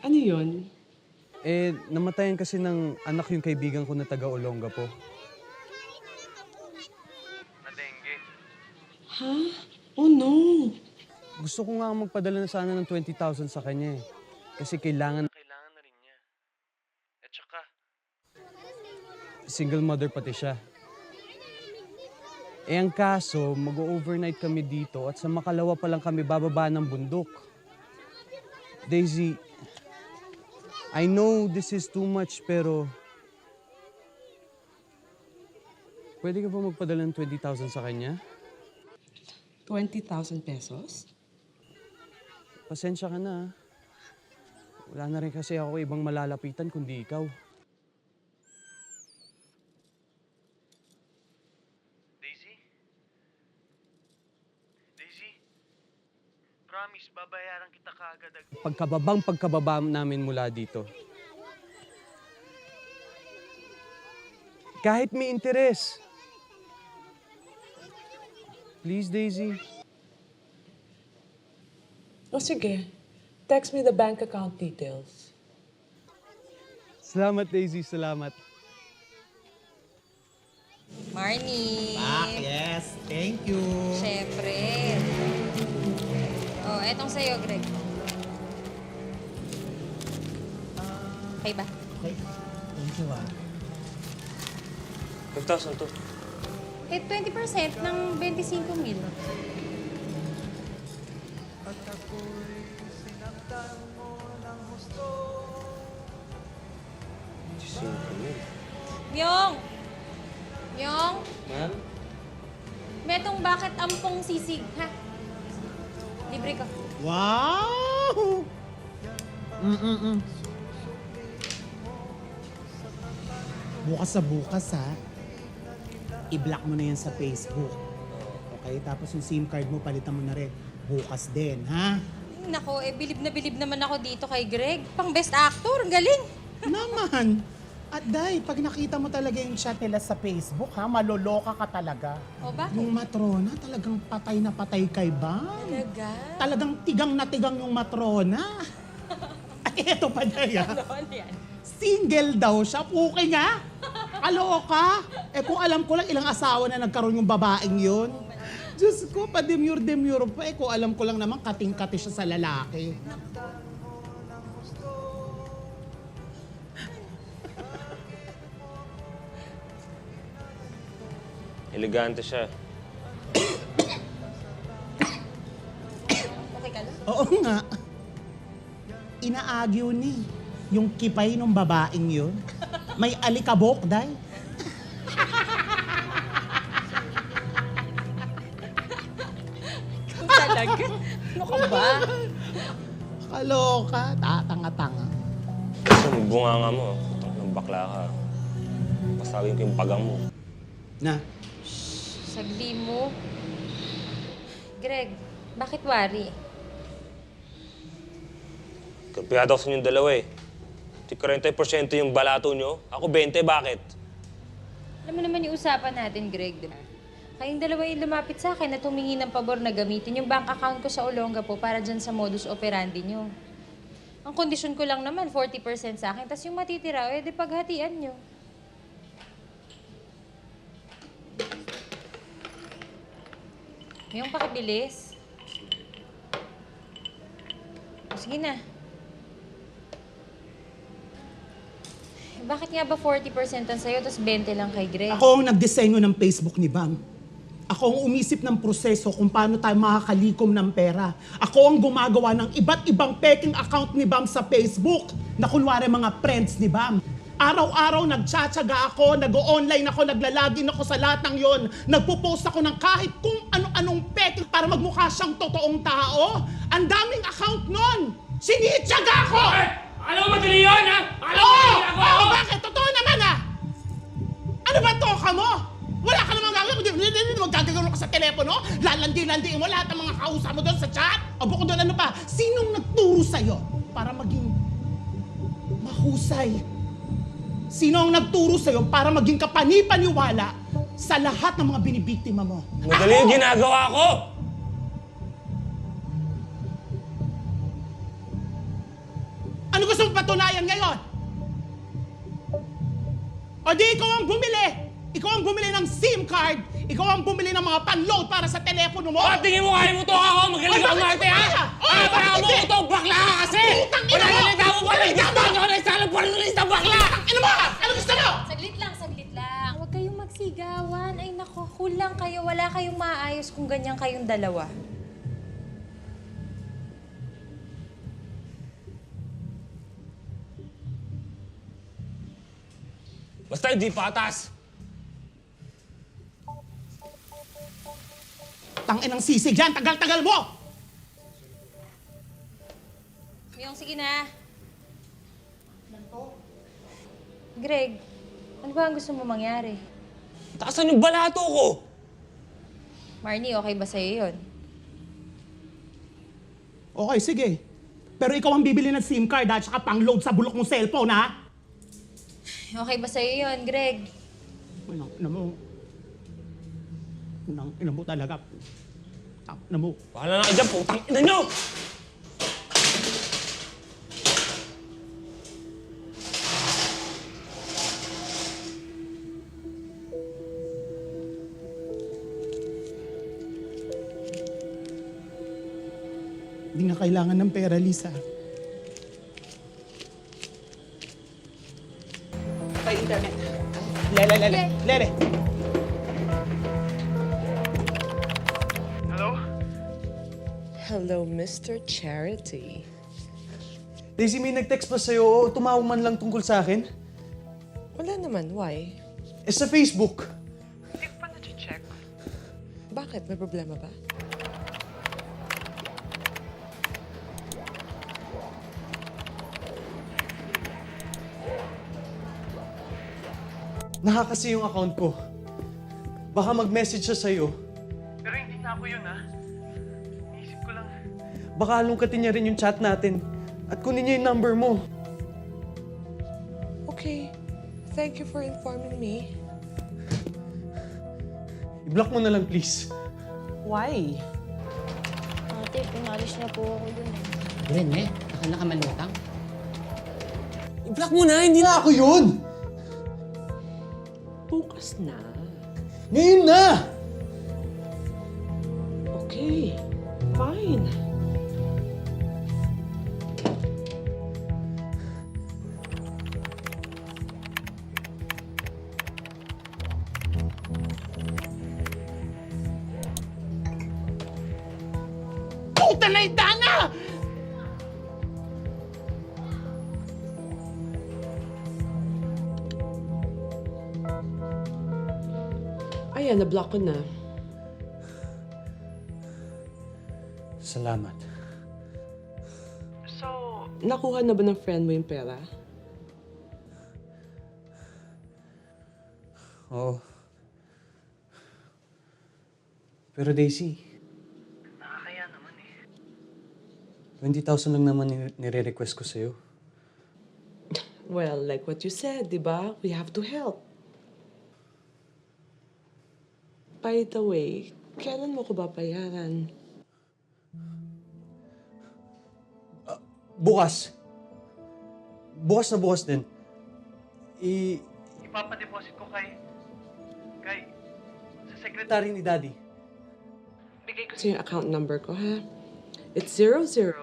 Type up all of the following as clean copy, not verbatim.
Ano yun? Namatayan kasi ng anak yung kaibigan ko na taga Olongapo. Na dengue. Ha? Oh no. Gusto ko nga magpadala na sana ng 20,000 sa kanya eh. Kasi kailangan na rin niya. At saka, single mother pati siya. Ang kaso, mag-overnight kami dito at sa Makalawa pa lang kami bababa ng bundok. Daisy, I know this is too much pero pwede ka ba magpadala ng 20,000 sa kanya? 20,000 pesos? Pasensya ka na. Wala na rin kasi ako ibang malalapitan kundi ikaw. Daisy, promise, babayaran kita kaagad. Pagkababa namin mula dito. Kahit may interes. Please, Daisy. O sige. Text me the bank account details. Salamat, Daisy. Salamat. Marnie. Yes, thank you. Siyempre. Oh, etong sa'yo, Greg. Okay ba? Okay, thank you 5,000 to. Eh, 20% ng 25,000. Myong! Myong! Ma'am? Metong bakit ampong sisig, ha? Libre ka. Wow! Bukas sa bukas, ha? I-block mo na yan sa Facebook. Okay? Tapos yung SIM card mo, palitan mo na rin. Bukas din, ha? Nako, bilib naman ako dito kay Greg. Pang best actor, ang galing. Naman! At Day, pag nakita mo talaga yung chat nila sa Facebook, ha? Maloloka ka talaga. O, bakit? Yung matrona, talagang patay na patay kay Bam. Talaga? Talagang tigang na tigang yung matrona. At eto pa, Day, ha? Ano yan? Single daw siya. Puki nga. Aloka. Kung alam ko lang ilang asawa na nagkaroon yung babaeng yun. Diyos ko, pa-demure pa. Kung alam ko lang naman, kating-kati siya sa lalaki. Elegante siya. Okay ka lang? Oo nga. Inaagyo ni yung kipay ng babaeng yun. May alikabok, Day. Talaga? Ano ka ba? Kaloka. Tatanga-tanga. Kasi bunga nga mo. Putang ng bakla ka. Pasawin ko yung pagang mo. Na, Sagli mo. Greg, bakit wari? Kampiyado ko sa inyong dalawa eh. 40% yung balato nyo. Ako 20, bakit? Alam mo naman yung usapan natin, Greg, di ba? Kayong dalawa yung lumapit sa akin na tumingi ng pabor na gamitin yung bank account ko sa Olongapo para dyan sa modus operandi nyo. Ang kondisyon ko lang naman, 40% sa akin, tas yung matitira, di paghatian nyo. Yung pakibilis. Sige na. Bakit nga ba 40% ang sa'yo, tapos 20 lang kay Greg? ako ang nagdisenyo ng Facebook ni Bam. Ako ang umisip ng proseso kung paano tayo makakalikom ng pera. Ako ang gumagawa ng iba't ibang peking account ni Bam sa Facebook na kunwari mga friends ni Bam. Araw-araw nagtsatsaga ako, nag-online ako, naglalagin ako sa lahat ng yon. Nagpo-post ako ng kahit kung ano-anong peke para magmukha siyang totoong tao. Ang daming account nun! Sinitsaga ako! Alam mo madali yun, ha? Alam mo madali ako! Oo, bakit? Totoo naman, ha? Ano ba toka mo? Wala ka namang gagawin. Hindi magagagano ka sa telepono. Lalandi-landiin mo lahat ng mga kausap mo doon sa chat. O bukod doon, ano pa? Sinong nagturo sa'yo para maging mahusay? Sino ang nagturo sa'yo para maging kapani-paniwala sa lahat ng mga binibiktima mo? Madali yung ginagawa ko! Ano gusto mong patunayan ngayon? O di ikaw ang bumili! Ikaw ang bumili ng SIM card! Ikaw ang bumili ng mga pan-load para sa telepono mo! Bakit tingin mo kaya mo to ako? Magaling ako arte, ha? Ah, para mo ko to, bakla ka kasi! Putang ina Wala mo! ka nita mo pala! Gusto nyo na isang pornolista, bakla! Ano mo? Ano gusto mo? Saglit lang, saglit lang. Huwag kayong magsigawan. Ay nako, kulang kayo. Wala kayong maayos kung ganyan kayong dalawa. Basta hindi patas. Tangin ang sisig yan! Tagal-tagal mo! Yung sige na. Greg, ano ba ang gusto mo mangyari? Taasan yung balato ko. Marnie, okay ba sa'yo yun? Okay, sige. Pero ikaw ang bibili ng SIM card at saka pang-load sa bulok mong cellphone, ha? Okay ba sa'yo yun, Greg? Ina mo. Ina mo talaga. Ina mo. Bahala na kayo dyan, putang ina nyo! Hindi nga kailangan ng pera, Lisa. By internet. Lele. Hello, Mr. Charity. Daisy, may nag-text pa sa'yo o tumawag man lang tungkol sa akin? Wala naman, why? Eh, sa Facebook. Hindi ko pa na-check. Bakit? May problema ba? Naha kasi yung account ko. Baka mag-message siya sa'yo. Pero hindi na ako yun, ha? Iisip ko lang. Baka alungkatin niya rin yung chat natin. At kunin niya yung number mo. Okay. Thank you for informing me. I-block mo na lang, please. Why? Ate, pinalis na po ako dun eh. Rene, baka nakamalutang. I-block mo na, hindi na. Ako yun! Bukas na. Ngayon na! Okay. Fine. Puta na idana! Ayan, na-block ko na. Salamat. So, Nakuha na ba ng friend mo yung pera? Oo. Pero Daisy, nakakaya naman eh. 20,000 lang naman nire-request ko sa'yo. Well, like what you said, di ba? We have to help. By the way, kailan mo ko babayaran? Bukas. Bukas na bukas din. Ipapadeposit ko kay sa Secretary ni Daddy. bigay ko Ito yung account number ko, ha? It's 00.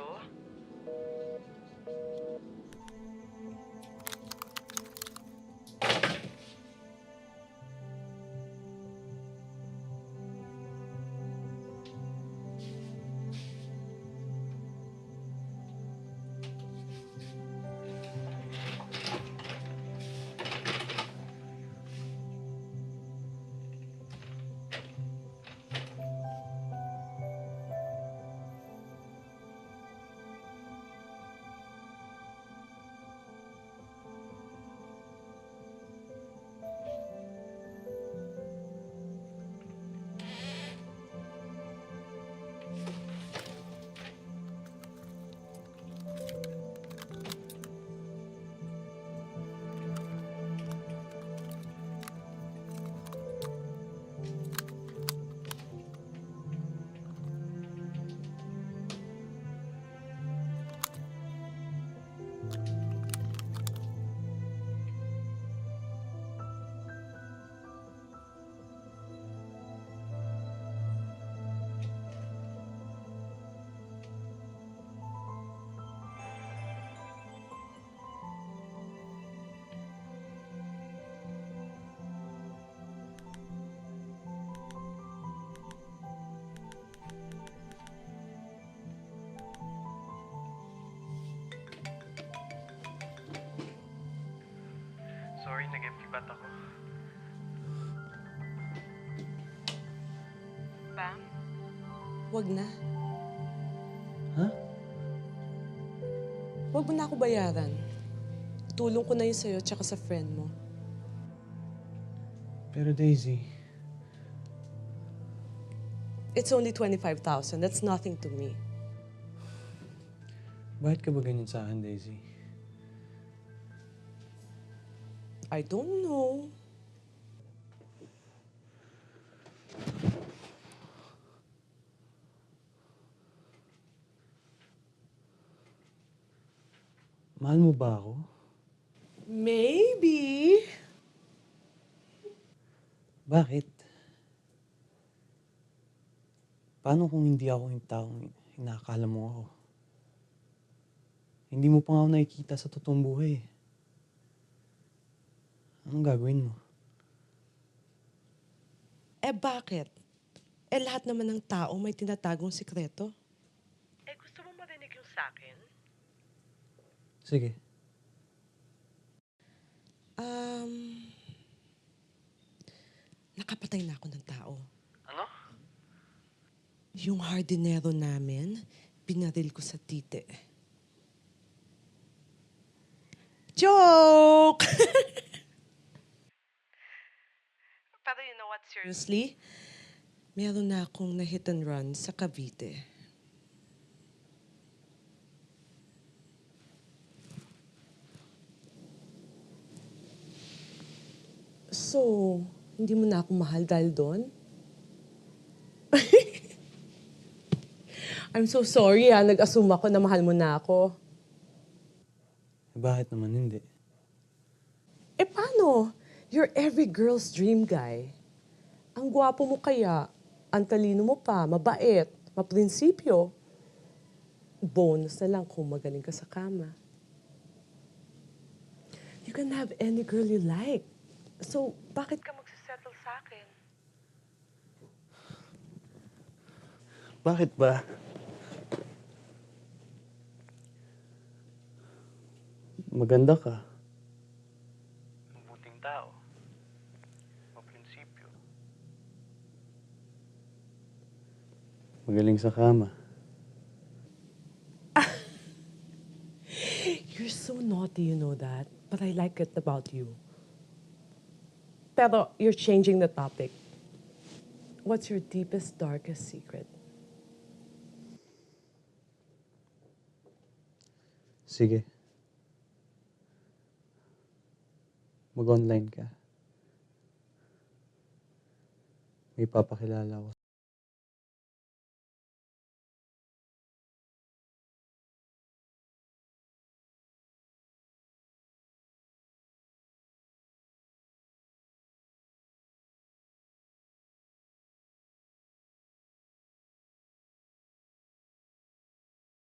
lilipat ako. Bam? Wag na. Ha? Wag mo na ako bayaran. Tulong ko na yun sa'yo tsaka sa friend mo. Pero Daisy, It's only 25,000. That's nothing to me. bakit ka ba ganyan sa akin, Daisy? I don't know. Mahal mo ba ako? Maybe. Bakit? Paano kung hindi ako yung taong inakala mo ako? Hindi mo pa nga ako nakikita sa totoong buhay. Anong gagawin mo? Eh bakit? Eh lahat naman ng tao may tinatagong sikreto. Eh gusto mo marinig yung sa'kin? Sige. Nakapatay na ako ng tao. Ano? Yung hardinero namin, binaril ko sa tite. Joke! Pero you know what, seriously? Meron na akong na-hit and run sa Cavite. So, hindi mo na ako mahal dahil doon? I'm so sorry nag-assume ako na mahal mo na ako. Eh, bakit naman hindi? Eh paano? You're every girl's dream guy. Ang gwapo mo kaya, ang talino mo pa, mabait, maprinsipyo. Bonus na lang kung magaling ka sa kama. You can have any girl you like. So, bakit ka magsisettle sa akin? Bakit ba? Maganda ka. Mabuting tao. Maprinsipyo. Magaling sa kama. You're so naughty, you know that. But I like it about you. Pero you're changing the topic. What's your deepest, darkest secret? Sige. Mag-online ka. May papakilala ko